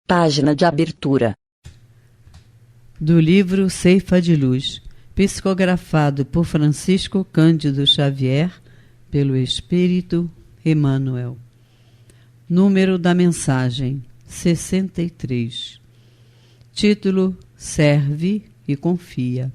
Página de abertura. Do livro Ceifa de Luz, psicografado por Francisco Cândido Xavier, pelo Espírito Emmanuel. Número da mensagem 63. Título: Serve e confia.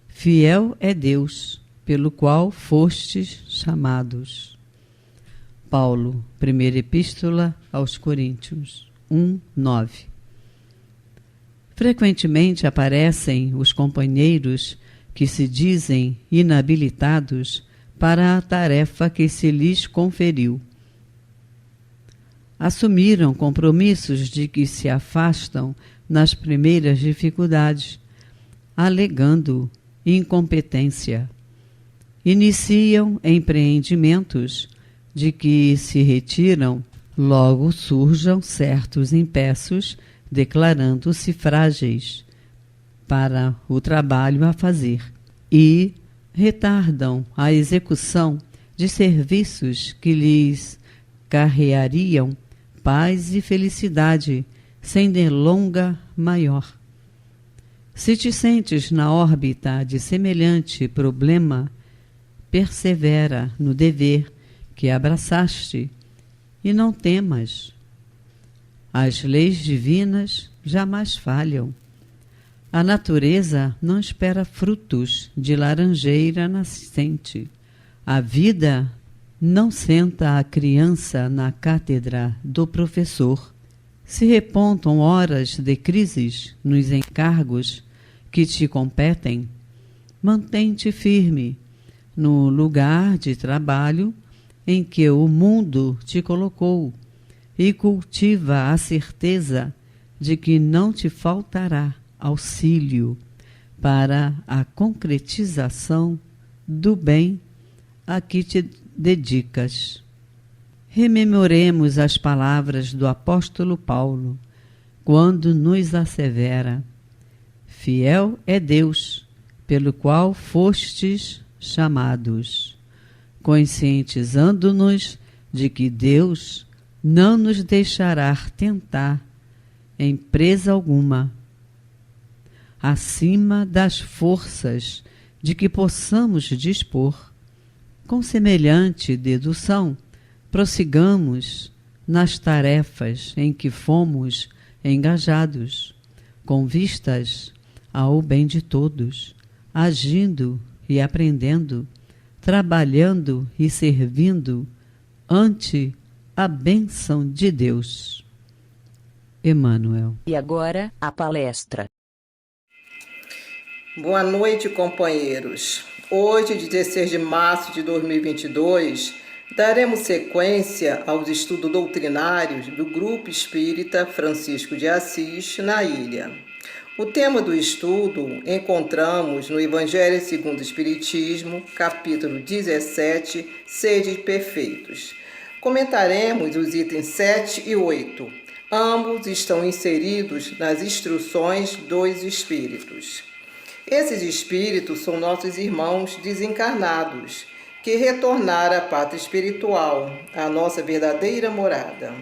Fiel é Deus, pelo qual fostes chamados. Paulo, primeira epístola aos Coríntios 1:9. Frequentemente aparecem os companheiros que se dizem inabilitados para a tarefa que se lhes conferiu. Assumiram compromissos de que se afastam nas primeiras dificuldades, alegando incompetência. Iniciam empreendimentos de que se retiram, logo surjam certos empeços, declarando-se frágeis para o trabalho a fazer e retardam a execução de serviços que lhes carreariam paz e felicidade sem delonga maior. Se te sentes na órbita de semelhante problema, persevera no dever que abraçaste e não temas. As leis divinas jamais falham. A natureza não espera frutos de laranjeira nascente. A vida não senta a criança na cátedra do professor. Se repontam horas de crises nos encargos que te competem, mantém-te firme no lugar de trabalho em que o mundo te colocou e cultiva a certeza de que não te faltará auxílio para a concretização do bem a que te dedicas. Rememoremos as palavras do apóstolo Paulo, quando nos assevera: fiel é Deus, pelo qual fostes chamados, conscientizando-nos de que Deus não nos deixará tentar em presa alguma, acima das forças de que possamos dispor. Com semelhante dedução, prossigamos nas tarefas em que fomos engajados, com vistas ao bem de todos, agindo e aprendendo, trabalhando e servindo ante a bênção de Deus. Emmanuel. E agora, a palestra. Boa noite, companheiros. Hoje, 16 de março de 2022, daremos sequência aos estudos doutrinários do Grupo Espírita Francisco de Assis, na ilha. O tema do estudo encontramos no Evangelho segundo o Espiritismo, capítulo 17, Sede Perfeitos. Comentaremos os itens 7 e 8. Ambos estão inseridos nas instruções dos Espíritos. Esses Espíritos são nossos irmãos desencarnados, que retornaram à pátria espiritual, a nossa verdadeira morada,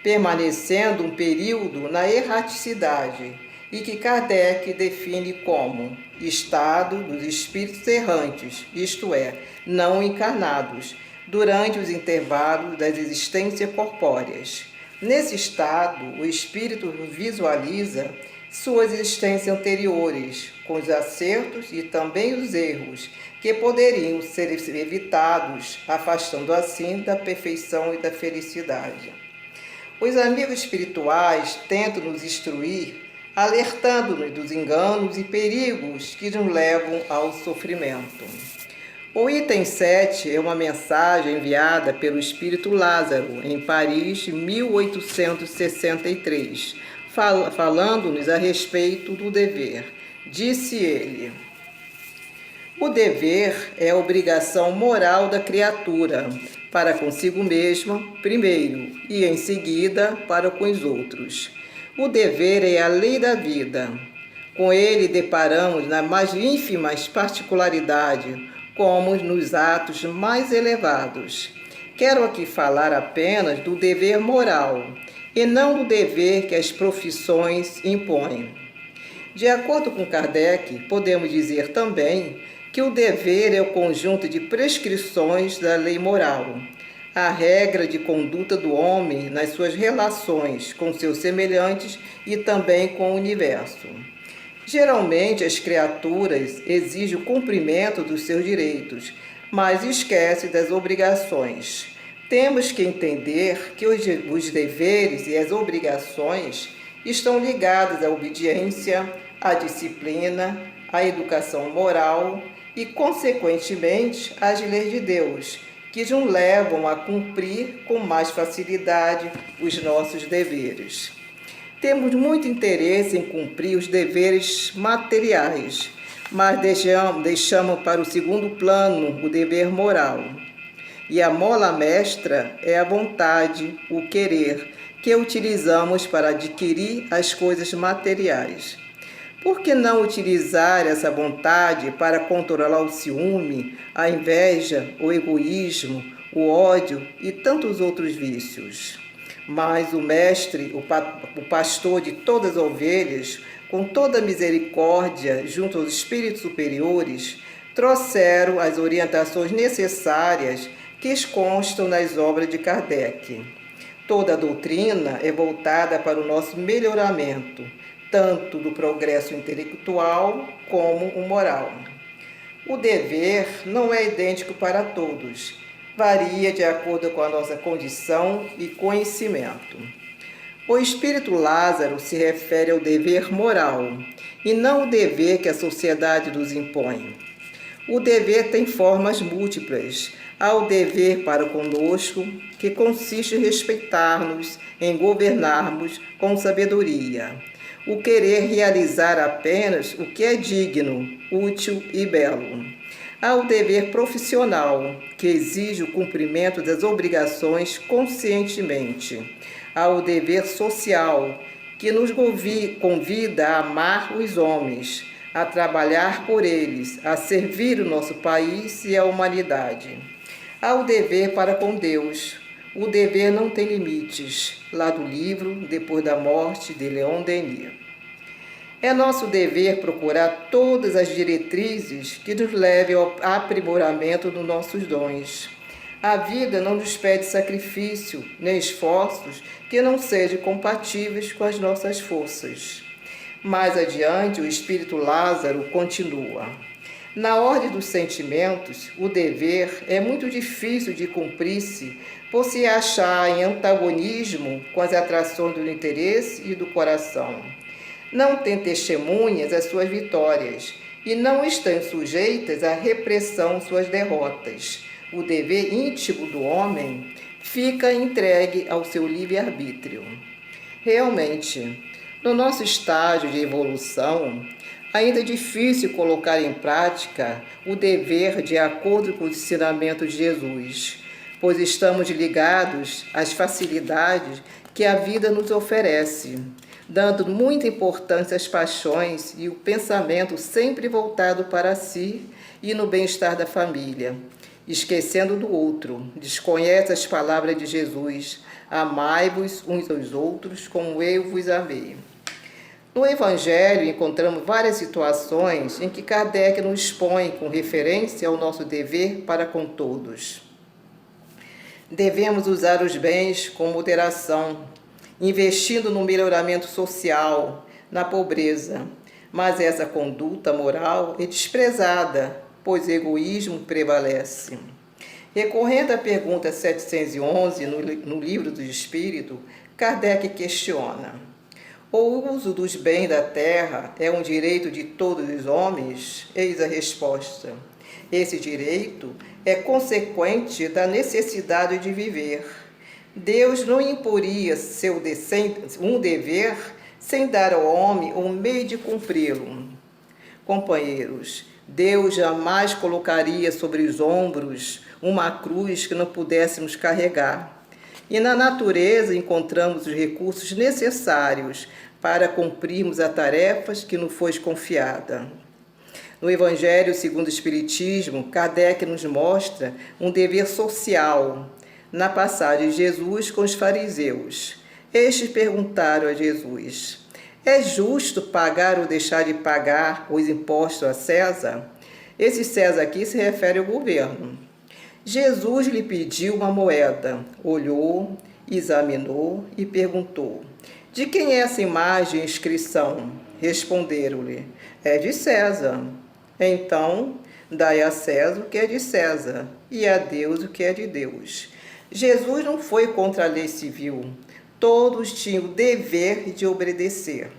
permanecendo um período na erraticidade, e que Kardec define como estado dos espíritos errantes, isto é, não encarnados, durante os intervalos das existências corpóreas. Nesse estado, o espírito visualiza suas existências anteriores, com os acertos e também os erros, que poderiam ser evitados, afastando assim da perfeição e da felicidade. Os amigos espirituais tentam nos instruir, alertando-nos dos enganos e perigos que nos levam ao sofrimento. O item 7 é uma mensagem enviada pelo Espírito Lázaro, em Paris, 1863, falando-nos a respeito do dever. Disse ele: o dever é a obrigação moral da criatura, para consigo mesma, primeiro, e em seguida, para com os outros. O dever é a lei da vida. Com ele deparamos nas mais ínfimas particularidades, como nos atos mais elevados. Quero aqui falar apenas do dever moral, e não do dever que as profissões impõem. De acordo com Kardec, podemos dizer também que o dever é o conjunto de prescrições da lei moral, a regra de conduta do homem nas suas relações com seus semelhantes e também com o universo. Geralmente, as criaturas exigem o cumprimento dos seus direitos, mas esquecem das obrigações. Temos que entender que os deveres e as obrigações estão ligados à obediência, à disciplina, à educação moral e, consequentemente, às leis de Deus, que nos levam a cumprir com mais facilidade os nossos deveres. Temos muito interesse em cumprir os deveres materiais, mas deixamos para o segundo plano o dever moral. E a mola mestra é a vontade, o querer, que utilizamos para adquirir as coisas materiais. Por que não utilizar essa vontade para controlar o ciúme, a inveja, o egoísmo, o ódio e tantos outros vícios? Mas o mestre, o pastor de todas as ovelhas, com toda a misericórdia junto aos espíritos superiores, trouxeram as orientações necessárias que constam nas obras de Kardec. Toda a doutrina é voltada para o nosso melhoramento, tanto do progresso intelectual como o moral. O dever não é idêntico para todos, varia de acordo com a nossa condição e conhecimento. O espírito Lázaro se refere ao dever moral, e não o dever que a sociedade nos impõe. O dever tem formas múltiplas. Há o dever para conosco, que consiste em respeitar-nos, em governarmos com sabedoria. O querer realizar apenas o que é digno, útil e belo. Há o dever profissional, que exige o cumprimento das obrigações conscientemente. Há o dever social, que nos convida a amar os homens, a trabalhar por eles, a servir o nosso país e a humanidade. Há o dever para com Deus. O dever não tem limites. Lá do livro Depois da Morte, de Leon Denis. É nosso dever procurar todas as diretrizes que nos levem ao aprimoramento dos nossos dons. A vida não nos pede sacrifício, nem esforços que não sejam compatíveis com as nossas forças. Mais adiante, o espírito Lázaro continua. Na ordem dos sentimentos, o dever é muito difícil de cumprir-se por se achar em antagonismo com as atrações do interesse e do coração. Não tem testemunhas às suas vitórias e não estão sujeitas à repressão suas derrotas. O dever íntimo do homem fica entregue ao seu livre-arbítrio. Realmente, no nosso estágio de evolução, ainda é difícil colocar em prática o dever de acordo com os ensinamentos de Jesus, pois estamos ligados às facilidades que a vida nos oferece, dando muita importância às paixões e o pensamento sempre voltado para si e no bem-estar da família, esquecendo do outro. Desconhece as palavras de Jesus: amai-vos uns aos outros como eu vos amei. No Evangelho, encontramos várias situações em que Kardec nos expõe com referência ao nosso dever para com todos. Devemos usar os bens com moderação, investindo no melhoramento social, na pobreza. Mas essa conduta moral é desprezada, pois o egoísmo prevalece. Recorrendo à pergunta 711 no Livro dos Espíritos, Kardec questiona: o uso dos bens da terra é um direito de todos os homens? Eis a resposta. Esse direito é consequente da necessidade de viver. Deus não imporia um dever sem dar ao homem um meio de cumpri-lo. Companheiros, Deus jamais colocaria sobre os ombros uma cruz que não pudéssemos carregar. E na natureza encontramos os recursos necessários para cumprirmos as tarefas que nos foi confiada. No Evangelho segundo o Espiritismo, Kardec nos mostra um dever social, na passagem de Jesus com os fariseus. Estes perguntaram a Jesus: é justo pagar ou deixar de pagar os impostos a César? Esse César aqui se refere ao governo. Jesus lhe pediu uma moeda, olhou, examinou e perguntou: de quem é essa imagem e inscrição? Responderam-lhe: é de César. Então, dai a César o que é de César, e a Deus o que é de Deus. Jesus não foi contra a lei civil. Todos tinham o dever de obedecer.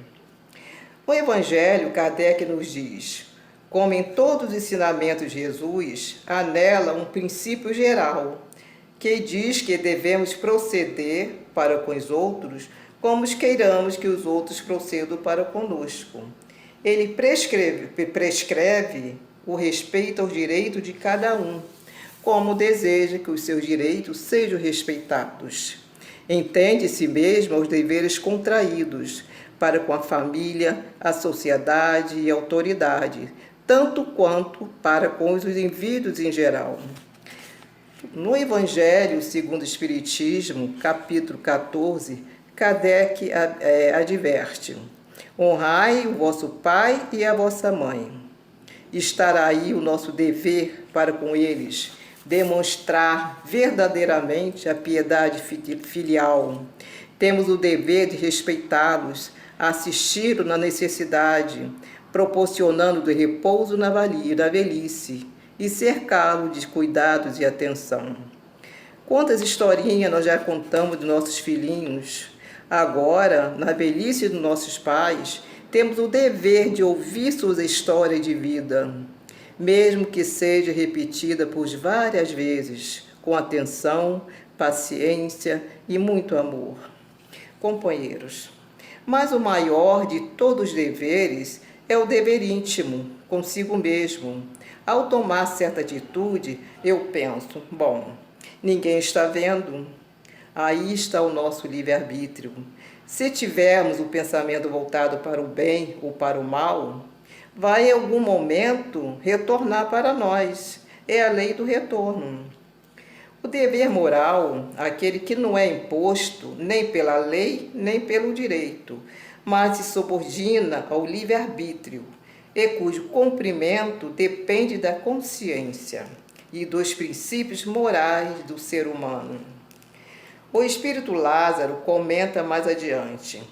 No Evangelho, Kardec nos diz: como em todos os ensinamentos de Jesus, há nela um princípio geral, que diz que devemos proceder para com os outros como queiramos que os outros procedam para conosco. Ele prescreve o respeito aos direitos de cada um, como deseja que os seus direitos sejam respeitados. Entende-se mesmo aos deveres contraídos para com a família, a sociedade e a autoridade, tanto quanto para com os indivíduos em geral. No Evangelho segundo o Espiritismo, capítulo 14, Kardec adverte: honrai o vosso pai e a vossa mãe. Estará aí o nosso dever para com eles, demonstrar verdadeiramente a piedade filial. Temos o dever de respeitá-los, assisti-los na necessidade, proporcionando-lhe repouso na velhice e cercá-los de cuidados e atenção. Quantas historinhas nós já contamos de nossos filhinhos. Agora, na velhice dos nossos pais, temos o dever de ouvir suas histórias de vida, mesmo que seja repetida por várias vezes, com atenção, paciência e muito amor. Companheiros, mas o maior de todos os deveres é o dever íntimo, consigo mesmo. Ao tomar certa atitude, eu penso: bom, ninguém está vendo. Aí está o nosso livre-arbítrio. Se tivermos o pensamento voltado para o bem ou para o mal, vai em algum momento retornar para nós. É a lei do retorno. O dever moral, aquele que não é imposto nem pela lei nem pelo direito, mas se subordina ao livre-arbítrio, e cujo cumprimento depende da consciência e dos princípios morais do ser humano. O Espírito Lázaro comenta mais adiante: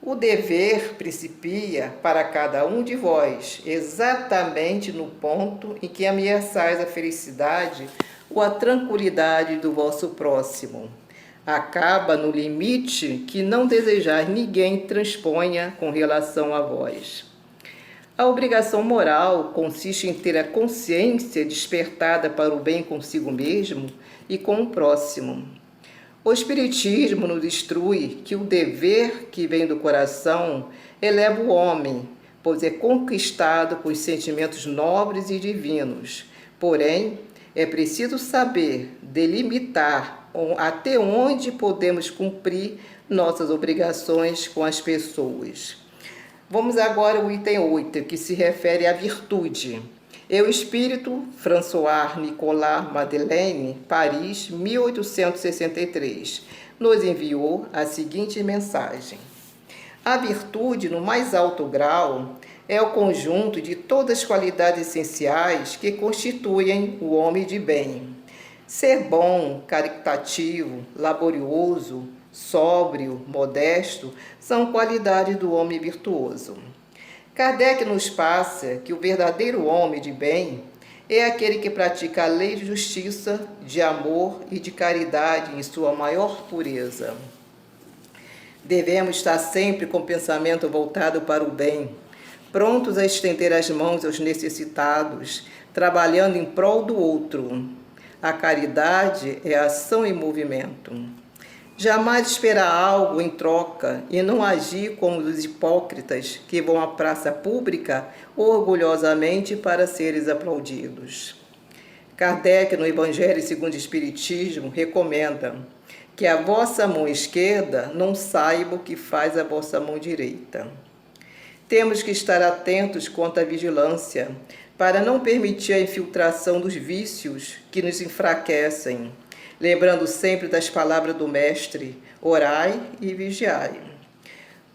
o dever principia para cada um de vós, exatamente no ponto em que ameaçais a felicidade ou a tranquilidade do vosso próximo. Acaba no limite que não desejais ninguém transponha com relação a vós. A obrigação moral consiste em ter a consciência despertada para o bem consigo mesmo e com o próximo. O Espiritismo nos instrui que o dever que vem do coração eleva o homem, pois é conquistado com os sentimentos nobres e divinos. Porém, é preciso saber delimitar até onde podemos cumprir nossas obrigações com as pessoas. Vamos agora ao item 8, que se refere à virtude. O Espírito, François Nicolas Madeleine, Paris, 1863, nos enviou a seguinte mensagem: a virtude, no mais alto grau, é o conjunto de todas as qualidades essenciais que constituem o homem de bem. Ser bom, caritativo, laborioso, sóbrio, modesto, são qualidades do homem virtuoso. Kardec nos passa que o verdadeiro homem de bem é aquele que pratica a lei de justiça, de amor e de caridade em sua maior pureza. Devemos estar sempre com o pensamento voltado para o bem, prontos a estender as mãos aos necessitados, trabalhando em prol do outro. A caridade é ação em movimento. Jamais esperar algo em troca e não agir como os hipócritas que vão à praça pública orgulhosamente para seres aplaudidos. Kardec, no Evangelho segundo o Espiritismo, recomenda que a vossa mão esquerda não saiba o que faz a vossa mão direita. Temos que estar atentos quanto à vigilância, para não permitir a infiltração dos vícios que nos enfraquecem. lembrando sempre das palavras do Mestre: orai e vigiai.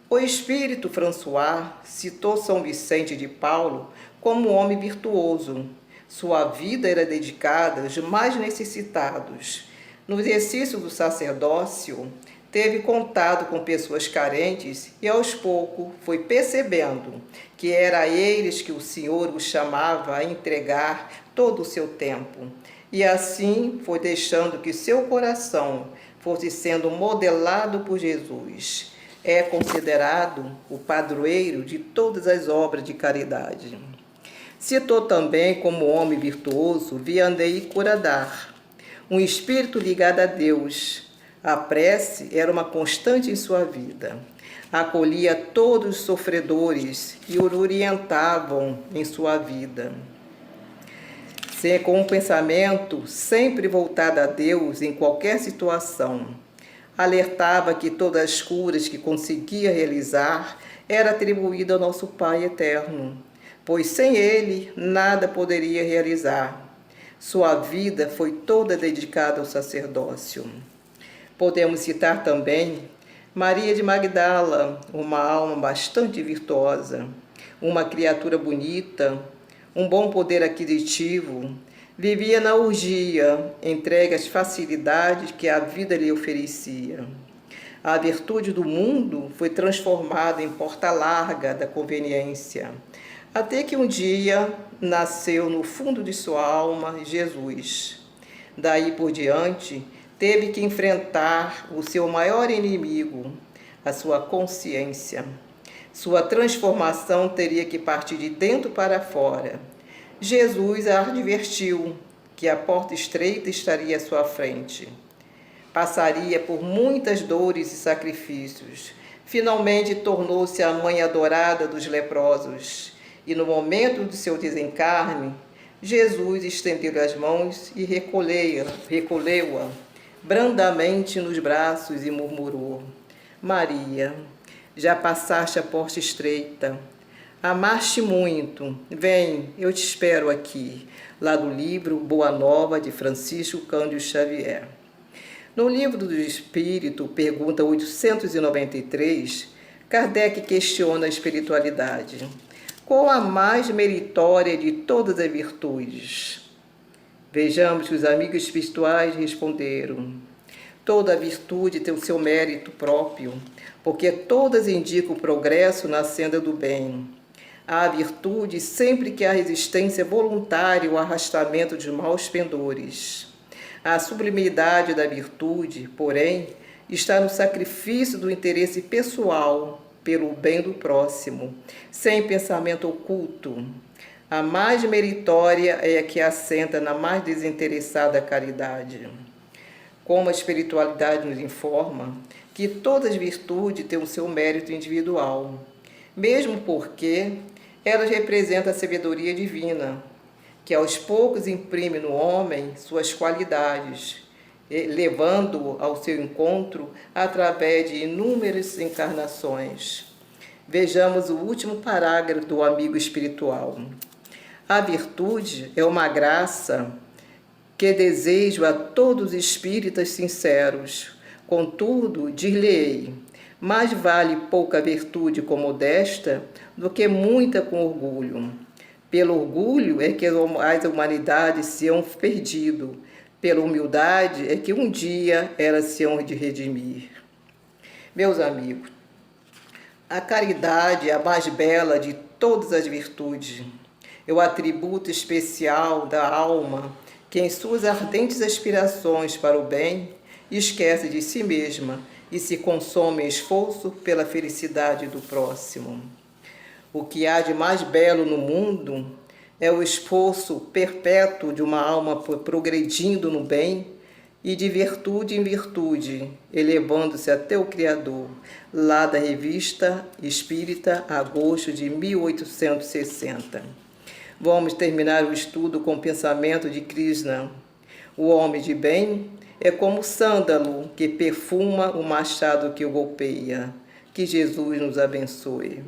O espírito François citou São Vicente de Paulo como um homem virtuoso. Sua vida era dedicada aos mais necessitados. No exercício do sacerdócio, teve contato com pessoas carentes e aos poucos foi percebendo que era a eles que o Senhor o chamava a entregar todo o seu tempo. E assim foi deixando que seu coração fosse sendo modelado por Jesus. É considerado o padroeiro de todas as obras de caridade. Citou também como homem virtuoso Vianney Curadat, um espírito ligado a Deus. A prece era uma constante em sua vida. Acolhia todos os sofredores e o orientavam em sua vida. Com um pensamento sempre voltado a Deus em qualquer situação. Alertava que todas as curas que conseguia realizar era atribuída ao nosso Pai eterno, pois sem Ele nada poderia realizar. Sua vida foi toda dedicada ao sacerdócio. Podemos citar também Maria de Magdala, uma alma bastante virtuosa, uma criatura bonita, um bom poder aquisitivo, vivia na orgia, entregue às facilidades que a vida lhe oferecia. A virtude do mundo foi transformada em porta larga da conveniência, até que um dia nasceu no fundo de sua alma Jesus. Daí por diante, teve que enfrentar o seu maior inimigo, a sua consciência. Sua transformação teria que partir de dentro para fora. Jesus a advertiu que a porta estreita estaria à sua frente. Passaria por muitas dores e sacrifícios. Finalmente tornou-se a mãe adorada dos leprosos. E no momento do seu desencarne, Jesus estendeu as mãos e recolheu-a brandamente nos braços e murmurou: Maria, já passaste a porta estreita, amaste muito, vem, eu te espero aqui, lá do livro Boa Nova, de Francisco Cândido Xavier. No livro do Espírito, pergunta 893, Kardec questiona a espiritualidade. Qual a mais meritória de todas as virtudes? Vejamos que os amigos espirituais responderam: toda virtude tem o seu mérito próprio, porque todas indicam o progresso na senda do bem. Há virtude sempre que há resistência voluntária ao arrastamento de maus pendores. A sublimidade da virtude, porém, está no sacrifício do interesse pessoal pelo bem do próximo, sem pensamento oculto. A mais meritória é a que assenta na mais desinteressada caridade. Como a espiritualidade nos informa que todas as virtudes têm o seu mérito individual, mesmo porque elas representam a sabedoria divina, que aos poucos imprime no homem suas qualidades, levando-o ao seu encontro através de inúmeras encarnações. Vejamos o último parágrafo do amigo espiritual. A virtude é uma graça que desejo a todos os espíritas sinceros. Contudo, dir-lhe-ei, mais vale pouca virtude com modesta do que muita com orgulho. Pelo orgulho é que as humanidades se hão perdido, pela humildade é que um dia elas se hão de redimir. Meus amigos, a caridade é a mais bela de todas as virtudes. É o atributo especial da alma que, em suas ardentes aspirações para o bem, esquece de si mesma e se consome em esforço pela felicidade do próximo. O que há de mais belo no mundo é o esforço perpétuo de uma alma progredindo no bem e de virtude em virtude, elevando-se até o Criador, lá da Revista Espírita, agosto de 1860. Vamos terminar o estudo com o pensamento de Krishna. O homem de bem é como o sândalo que perfuma o machado que o golpeia. Que Jesus nos abençoe.